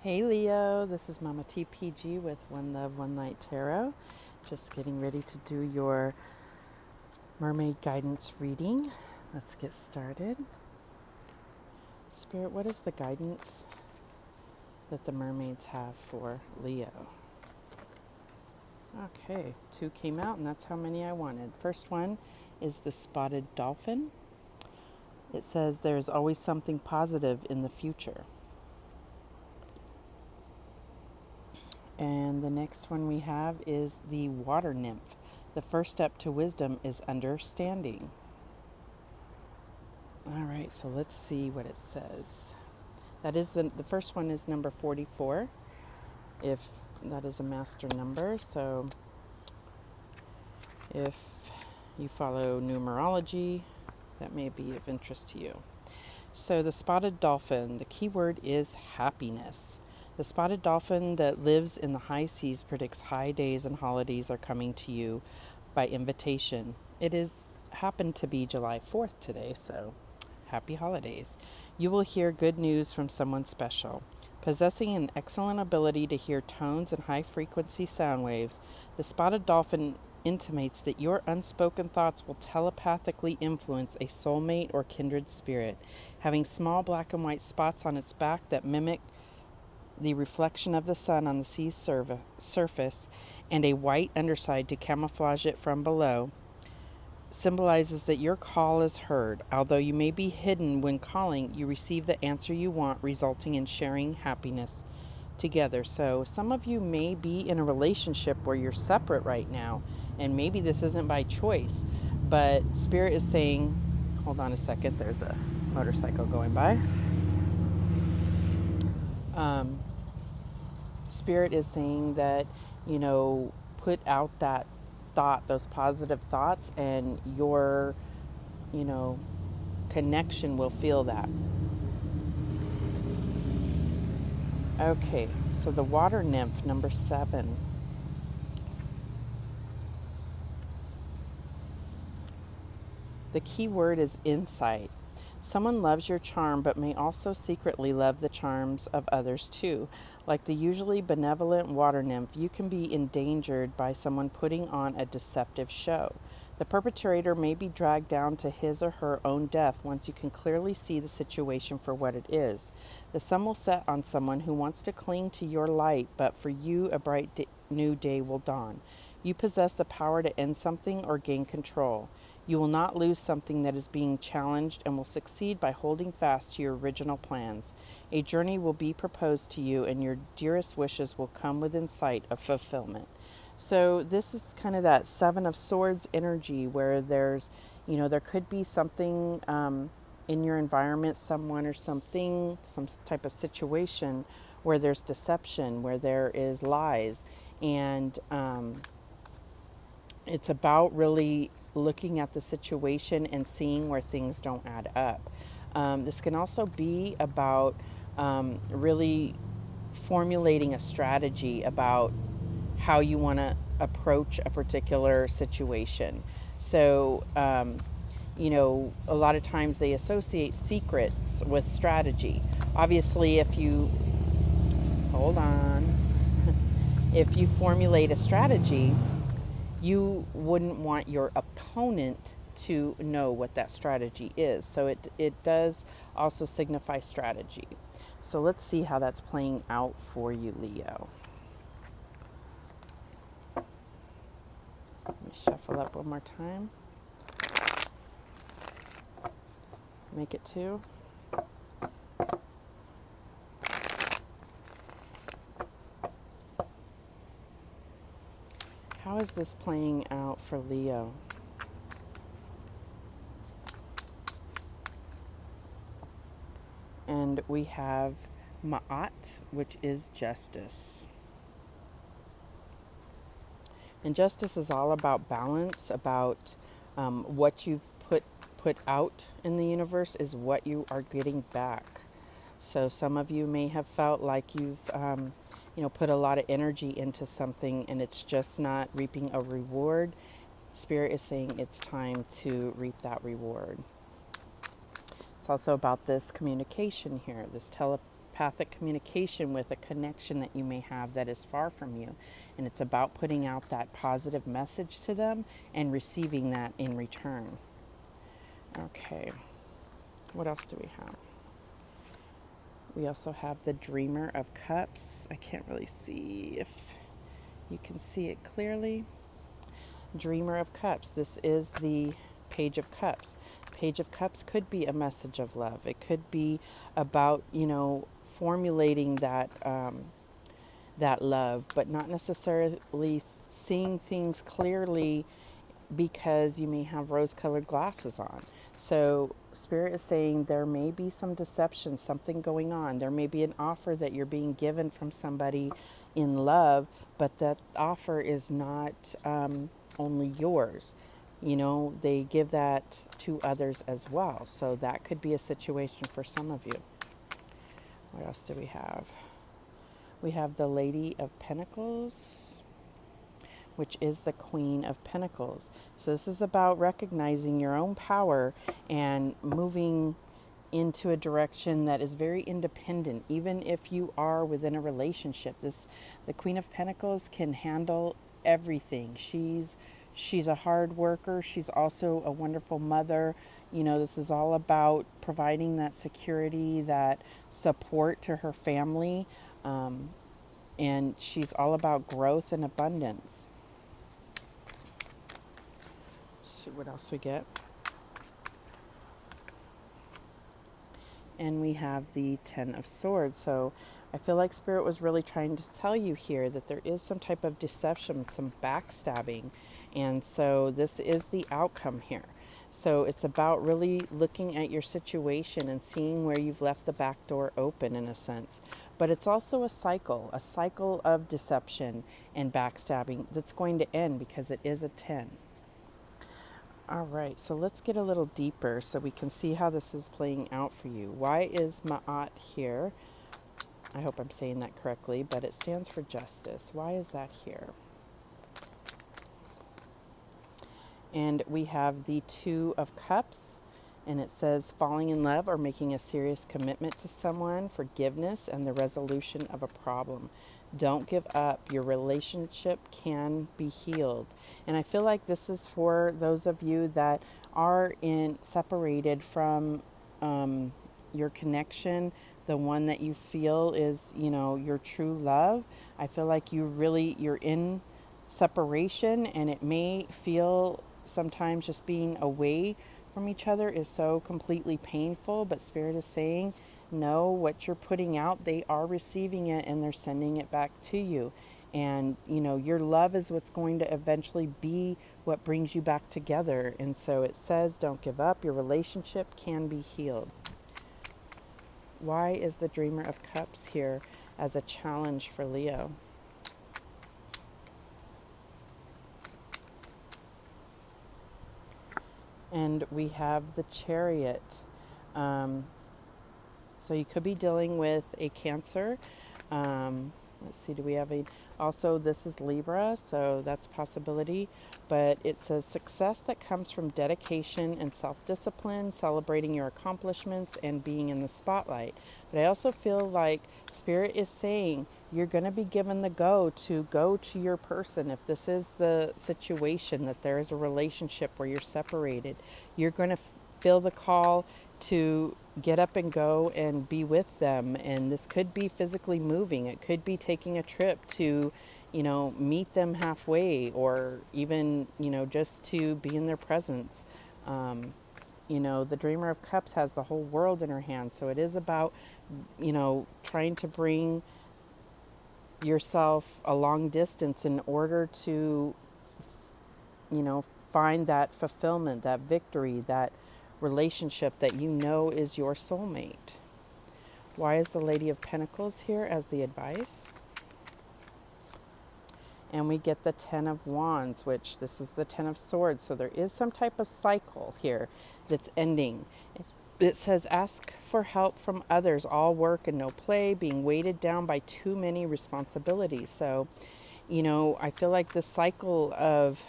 Hey Leo, this is Mama TPG with One Love, One Light Tarot. Just getting ready to do your mermaid guidance reading. Let's get started. Spirit, what is the guidance that the mermaids have for Leo? Okay, 2 came out and that's how many I wanted. First one is the spotted dolphin. It says there is always something positive in the future. And the next one we have is the water nymph. The first step to wisdom is understanding. All right, so let's see what it says. That is the first one is number 44, if that is a master number. So if you follow numerology, that may be of interest to you. So the spotted dolphin, the key word is happiness. The spotted dolphin that lives in the high seas predicts high days and holidays are coming to you by invitation. It is happened to be July 4th today, so happy holidays. You will hear good news from someone special. Possessing an excellent ability to hear tones and high frequency sound waves, the spotted dolphin intimates that your unspoken thoughts will telepathically influence a soulmate or kindred spirit. Having small black and white spots on its back that mimic the reflection of the sun on the sea's surface and a white underside to camouflage it from below symbolizes that your call is heard. Although you may be hidden when calling, you receive the answer you want, resulting in sharing happiness together. So some of you may be in a relationship where you're separate right now, and maybe this isn't by choice, but Spirit is saying, hold on a second, there's a motorcycle going by. Spirit is saying that, put out that thought, those positive thoughts, and your, you know, connection will feel that. Okay, so the water nymph, number 7. The key word is insight. Someone loves your charm, but may also secretly love the charms of others too. Like the usually benevolent water nymph, you can be endangered by someone putting on a deceptive show. The perpetrator may be dragged down to his or her own death once you can clearly see the situation for what it is. The sun will set on someone who wants to cling to your light, but for you, a bright new day will dawn. You possess the power to end something or gain control. You will not lose something that is being challenged and will succeed by holding fast to your original plans. A journey will be proposed to you, and your dearest wishes will come within sight of fulfillment. So this is kind of that 7 of Swords energy where there's, there could be something in your environment, someone or something, some type of situation where there's deception, where there is lies. And it's about really looking at the situation and seeing where things don't add up. This can also be about really formulating a strategy about how you want to approach a particular situation. So, a lot of times they associate secrets with strategy. Obviously, if you hold on, if you formulate a strategy, you wouldn't want your opponent to know what that strategy is. So it does also signify strategy. So let's see how that's playing out for you, Leo. Let me shuffle up one more time. Make it 2. How is this playing out for Leo? And we have Ma'at, which is justice. And justice is all about balance, about what you've put out in the universe is what you are getting back. So some of you may have felt like you've put a lot of energy into something and it's just not reaping a reward. Spirit is saying it's time to reap that reward. It's also about this communication here, this telepathic communication with a connection that you may have that is far from you. And it's about putting out that positive message to them and receiving that in return. Okay, what else do we have? We also have the Dreamer of Cups. I can't really see if you can see it clearly. Dreamer of Cups. This is the Page of Cups. Page of Cups could be a message of love. It could be about, formulating that love, but not necessarily seeing things clearly because you may have rose-colored glasses on. So Spirit is saying there may be some deception, something going on. There may be an offer that you're being given from somebody in love, but that offer is not only yours. They give that to others as well. So that could be a situation for some of you. What else do we have? We have the Lady of Pentacles, which is the Queen of Pentacles. So this is about recognizing your own power and moving into a direction that is very independent, even if you are within a relationship. The Queen of Pentacles can handle everything. She's a hard worker. She's also a wonderful mother. This is all about providing that security, that support to her family. And she's all about growth and abundance. Let's see what else we get. And we have the Ten of Swords. So I feel like Spirit was really trying to tell you here that there is some type of deception, some backstabbing. And so this is the outcome here. So it's about really looking at your situation and seeing where you've left the back door open in a sense. But it's also a cycle of deception and backstabbing that's going to end because it is a 10. All right, so let's get a little deeper so we can see how this is playing out for you. Why is Ma'at here? I hope I'm saying that correctly, but it stands for justice. Why is that here? And we have the Two of Cups, and it says falling in love or making a serious commitment to someone, forgiveness, and the resolution of a problem. Don't give up. Your relationship can be healed. And I feel like this is for those of you that are separated from your connection, the one that you feel is, your true love. I feel like you're in separation, and it may feel sometimes just being away from each other is so completely painful, but Spirit is saying, no, what you're putting out, they are receiving it and they're sending it back to you. And, your love is what's going to eventually be what brings you back together. And so it says, don't give up. Your relationship can be healed. Why is the Dreamer of Cups here as a challenge for Leo? And we have the Chariot. So you could be dealing with a Cancer. Let's see, do we have also this is Libra, so that's a possibility. But it says success that comes from dedication and self-discipline, celebrating your accomplishments and being in the spotlight. But I also feel like Spirit is saying you're going to be given the go to your person. If this is the situation, that there is a relationship where you're separated, you're going to feel the call to get up and go and be with them. And this could be physically moving. It could be taking a trip to, meet them halfway, or even, just to be in their presence. The Dreamer of Cups has the whole world in her hands. So it is about, trying to bring yourself a long distance in order to, find that fulfillment, that victory, that relationship that is your soulmate. Why is the Lady of Pentacles here as the advice? And we get the Ten of Wands, which this is the Ten of Swords. So there is some type of cycle here that's ending. It says, ask for help from others, all work and no play, being weighted down by too many responsibilities. So, I feel like the cycle of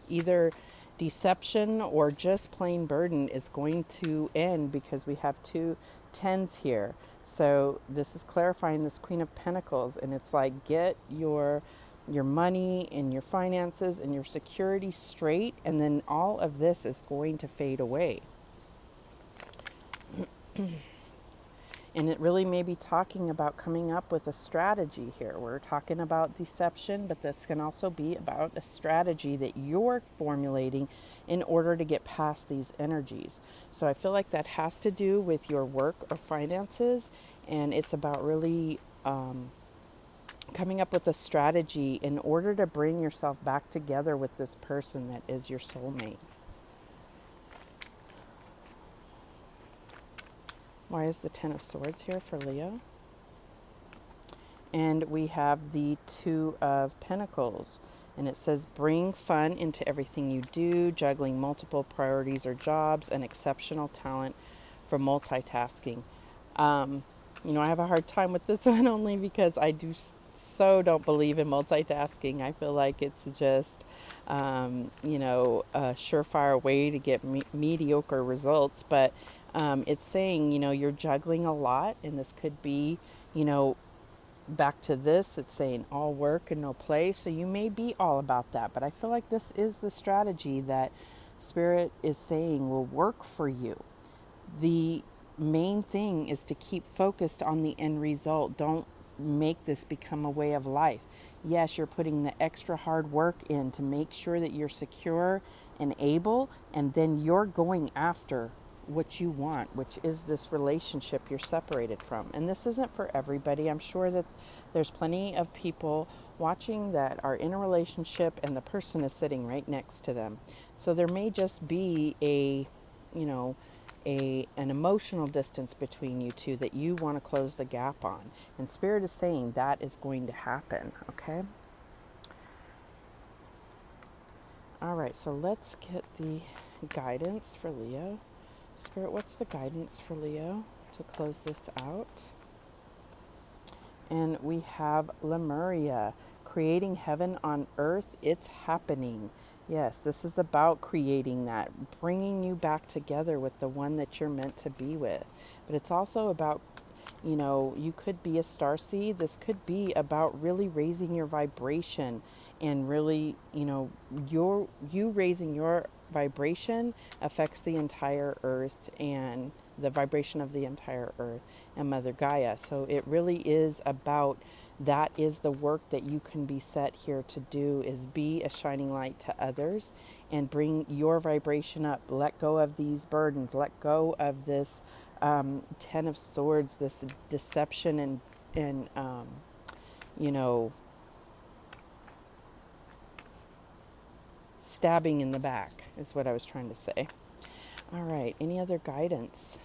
either Deception or just plain burden is going to end because we have 2 10s here. So this is clarifying this Queen of Pentacles, and it's like, get your money and your finances and your security straight, and then all of this is going to fade away. And it really may be talking about coming up with a strategy here. We're talking about deception, but this can also be about a strategy that you're formulating in order to get past these energies. So I feel like that has to do with your work or finances, and it's about really coming up with a strategy in order to bring yourself back together with this person that is your soulmate. Why is the Ten of Swords here for Leo? And we have the Two of Pentacles. And it says, bring fun into everything you do, juggling multiple priorities or jobs, and exceptional talent for multitasking. I have a hard time with this one only because I don't believe in multitasking. I feel like it's just, a surefire way to get mediocre results. But it's saying, you're juggling a lot, and this could be, back to this, it's saying all work and no play. So you may be all about that, but I feel like this is the strategy that Spirit is saying will work for you. The main thing is to keep focused on the end result. Don't make this become a way of life. Yes, you're putting the extra hard work in to make sure that you're secure and able, and then you're going after what you want, which is this relationship you're separated from. And this isn't for everybody. I'm sure that there's plenty of people watching that are in a relationship and the person is sitting right next to them. So there may just be an emotional distance between you two that you want to close the gap on. And Spirit is saying that is going to happen, okay? All right, so let's get the guidance for Leo. Spirit, what's the guidance for Leo to close this out? And we have Lemuria, creating heaven on earth. It's happening. Yes, this is about creating that, bringing you back together with the one that you're meant to be with. But it's also about, you could be a starseed. This could be about really raising your vibration and really, you raising your vibration affects the entire earth and the vibration of the entire earth and Mother Gaia. So it really is about, that is the work that you can be set here to do, is be a shining light to others and bring your vibration up. Let go of these burdens. Let go of this Ten of Swords, this deception and stabbing in the back is what I was trying to say. All right, any other guidance?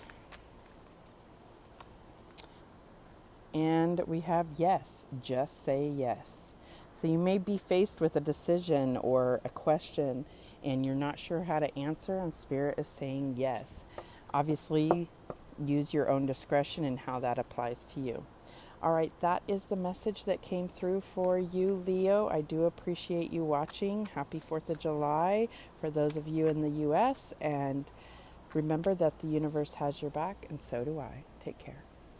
And we have yes, just say yes. So you may be faced with a decision or a question and you're not sure how to answer, and Spirit is saying yes. Obviously, use your own discretion in how that applies to you. All right, that is the message that came through for you, Leo. I do appreciate you watching. Happy 4th of July for those of you in the U.S. And remember that the universe has your back, and so do I. Take care.